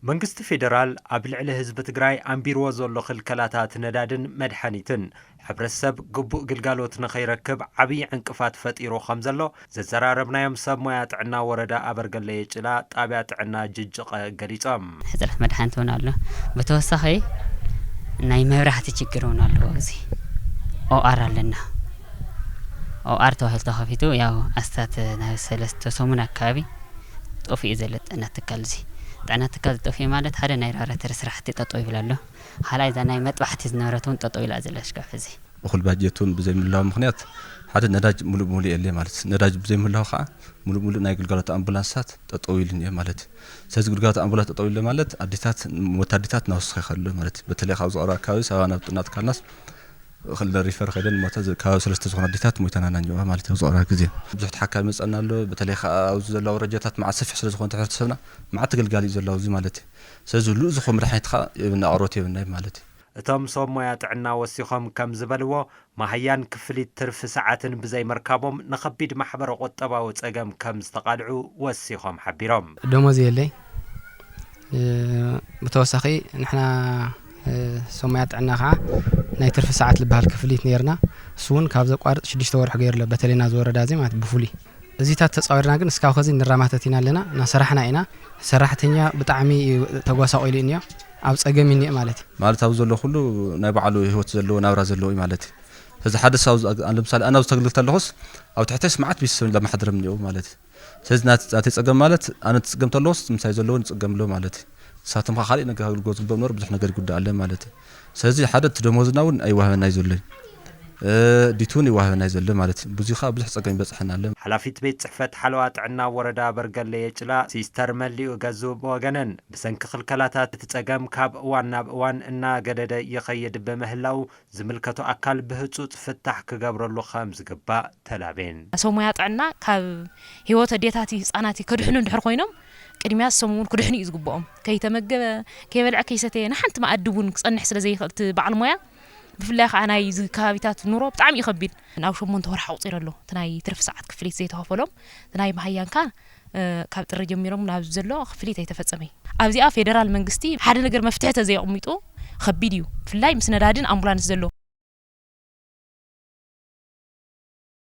መንግስት ፌደራል አብልዕለ ህዝብ ትግራይ አንቢሮ ዘሎ ክልከላታት ነዳድን መድሓኒትን ሕብረተሰብ ግቡእ ግልጋሎት ንኸይረክብ ዓብይ ዕንቅፋት ፈጢሩ ከም ዘሎ ዘዘራረብናዮም ሰብ ሞያ ጥዕና ወረዳ አበርገለ የጭላ ጣብያ ጥዕና ጅጅቀ ገሊጾም ሕፅረት መድሓኒት እውን ኣሎ ብተወሳኺ ናይ መብራህቲ ችግር እውን ኣሎ እዚ ኦአር ኣለና ኦአር ተባሂሉ ተኸፊቱ ያው ኣስታት ናይ ሰለስተ ሰሙን አካባቢ ጦፊኡ ዘሎ ጥዕና ትካል እዚ ጥዕና ትካል ጦፊኡ ማለት ሓደ ናይ ራራተር ስራሕቲ ጠጠው ይብላሎ ሓላይ ዛ ናይ መጥባሕቲ ዝነበረቱን ጠጠው ይላ ዘለሽ ካፍ እዚ እኹል ባጀቱን ብዘይምላው ምክንያት ሓደ ነዳጅ ሙሉ የለ ማለት ነዳጅ ብዘይምላው ኸዓ ሙሉ ናይ ግልጋሎት አምቡላንሳት ጠጠው ይልን ማለት ስለዚህ ግልጋሎት አምቡላንስ ጠጠው ይለ ማለት አዲታት ወታደታት ናውስኸ ይኸሉ ማለት በተለይ ካብ ዝቀረበ አካባቢ ሰባና ጥናት ካልናስ خل الريفر خدن متى كاو سلسته زغنا ديتات مويتنا نانجوا مالتي زغرا غزي بزحت حكا مصنالو بتلي خاو زلاو رجاتات مع سفح سلا زغون تحت سبنا مع تقلقالي زلاو زي مالتي سزلو زخو مرحيت خا ابن اروتي بناي مالتي اتم صوب مويا طعنا وسيخم كم زبلوا ماهيان كفليت ترف ساعاتن بزي مركابهم نخبيد محبر قطبا وصقم كم استقالعو وسيخم حبيرهم دموز يلي بتوسخي نحنا سمعت عنا خا ናይ ትርፍ ሰዓት ልባል ክፍሊት ነርና ሱን ካብ ዘቋርጥ 6 ወርሕ ገይርለ በተለና ዝወረዳ ዘይ ማለት ብፉሊ እዚታት ተጻወርና ግን እስካው ከዚ ንራማተቲና ኣለና ናሰራሕና ኢና ሰራሕተኛ ብጣዕሚ ተጓሳቆይሉ እንያ ኣብ ጸገም እንያ ማለት ኣብ ዘሎ ኩሉ ናይ በዓሉ ህይወት ዘለዎ ናብራ ዘለዎ ማለት እዚ ሓደ ሳው ለምሳሌ ኣና ዝተግልልት ኣለኹስ ኣብ ትሕተይ ስማዓት ቢስብ ለማሕድረም ነው ማለት ስለዚ ናት ጸገም ማለት ኣነ ጸገም ተለውስ ምሳይ ዘለዎ ጸገም ሎ ማለት ሳተም خالي ነገር አገልግሎት በመኖር ብዙ ነገር ይጉዳ አለ ማለት ስለዚህ ሓደ ተደሞዝናውን አይዋህበና ይዘለኝ ዲቱን ይዋህበና ይዘለ ማለት ብዙ ጸገም ይበጽሐና አለ ሐላፊት ቤት ጽሕፈት ሓለዋ ጥዕና ወረዳ በርገለ የጭላ ሲስተር መሊኡ ገዙ ወገነን በሰንክ ክልከላታት ተጸገም ካብ ዋና ዋን እና ገደደ ይኸይድ በመህላው ዝምልከቱ አካል በህጹጽ ፍታሕ ክገብረሉ ከም ዝግባ ተላቤን ሰሞያ ጥዕና ካብ ህይወት ዴታቲ ህፃናት ከድሕኑ እንድሕር ኮይኖም ቅድሚያ ሰሙን ክድሕኑ ይዝግቦም ከይተመገበ ከይበልዐ ከይሰተየ ንሓንቲ ማዕድቡን ክጸንሕ ስለ ዘይኽእልት በዓል ሞያ ብፍላይ ከዓ ናይ ዝካባቢታት ኑሮ ብጣዕሚ ይኸቢድ ናብ 8 ወርሕ ኣውፂር ኣሎ ናይ ትርፍ ሰዓት ክፍሊት ዘይተኸፈሎም ናይ ማህያንካ ካብ ጥሪ ጀሚሮም ናብ ዘሎ ክፍሊት ኣይተፈጸመይ ኣብዚኣ ፌደራል መንግስቲ ሓደ ነገር መፍትሒ ተዘይቕሚጡ ከቢድ እዩ ብፍላይ ምስ ነዳድን ኣምቡላንስ ዘሎ